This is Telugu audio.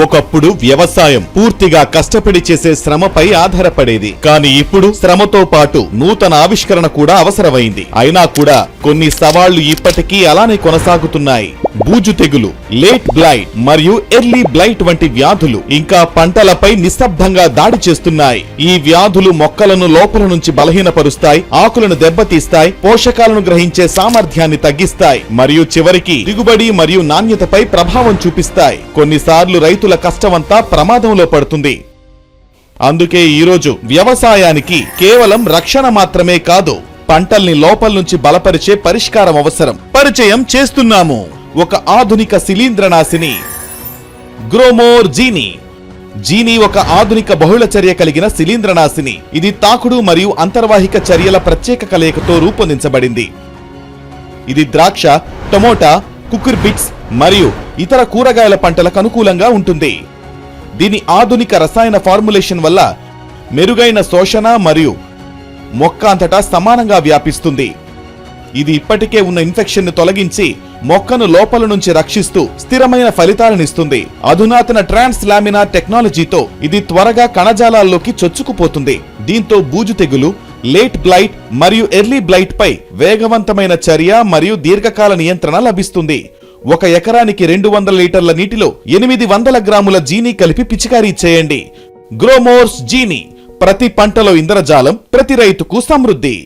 ఒకప్పుడు వ్యవసాయం పూర్తిగా కష్టపడి చేసే శ్రమపై ఆధారపడేది. కానీ ఇప్పుడు శ్రమతో పాటు నూతన ఆవిష్కరణ కూడా అవసరమైంది. అయినా కూడా కొన్ని సవాళ్లు ఇప్పటికీ అలానే కొనసాగుతున్నాయి. బూజు తెగులు, లేట్ బ్లైట్ మరియు ఎర్లీ బ్లైట్ వంటి వ్యాధులు ఇంకా పంటలపై నిశ్శబ్దంగా దాడి చేస్తున్నాయి. ఈ వ్యాధులు మొక్కలను లోపల నుంచి బలహీనపరుస్తాయి, ఆకులను దెబ్బతీస్తాయి, పోషకాలను గ్రహించే సామర్థ్యాన్ని తగ్గిస్తాయి మరియు చివరికి దిగుబడి మరియు నాణ్యతపై ప్రభావం చూపిస్తాయి. కొన్నిసార్లు రైతుల కష్టమంతా ప్రమాదంలో పడుతుంది. అందుకే ఈరోజు వ్యవసాయానికి కేవలం రక్షణ మాత్రమే కాదు, పంటల్ని లోపల నుంచి బలపరిచే పరిష్కారం అవసరం. పరిచయం చేస్తున్నాము ఒక ఆధునిక శిలీంద్రనాశిని, గ్రోమోర్ జీనీ. జీనీ ఒక ఆధునిక బహుళ చర్య కలిగిన శిలీంద్రనాశిని. ఇది తాకుడు మరియు అంతర్వాహిక చర్యల ప్రత్యేక కలయికతో రూపొందించబడింది. ఇది ద్రాక్ష, టమోటా, కుకుర్బిట్స్ మరియు ఇతర కూరగాయల పంటలకు అనుకూలంగా ఉంటుంది. దీని ఆధునిక రసాయన ఫార్ములేషన్ వల్ల మెరుగైన శోషణ మరియు మొక్క అంతటా సమానంగా వ్యాపిస్తుంది. ఇది ఇప్పటికే ఉన్న ఇన్ఫెక్షన్ ను తొలగించి మొక్కను లోపల నుంచి రక్షిస్తూ స్థిరమైన ఫలితాలనిస్తుంది. అధునాతన ట్రాన్స్ లామినార్ టెక్నాలజీతో ఇది త్వరగా కణజాలాల్లోకి చొచ్చుకుపోతుంది. దీంతో బూజు తెగులు, లేట్ బ్లైట్ మరియు ఎర్లీ బ్లైట్ పై వేగవంతమైన చర్య మరియు దీర్ఘకాల నియంత్రణ లభిస్తుంది. 1 ఎకరానికి 200 లీటర్ల నీటిలో 800 గ్రాముల జీనీ కలిపి పిచికారీ చేయండి. గ్రోమోర్స్ జీనీ, ప్రతి పంటలో ఇంద్రజాలం, ప్రతి రైతుకు సమృద్ధి.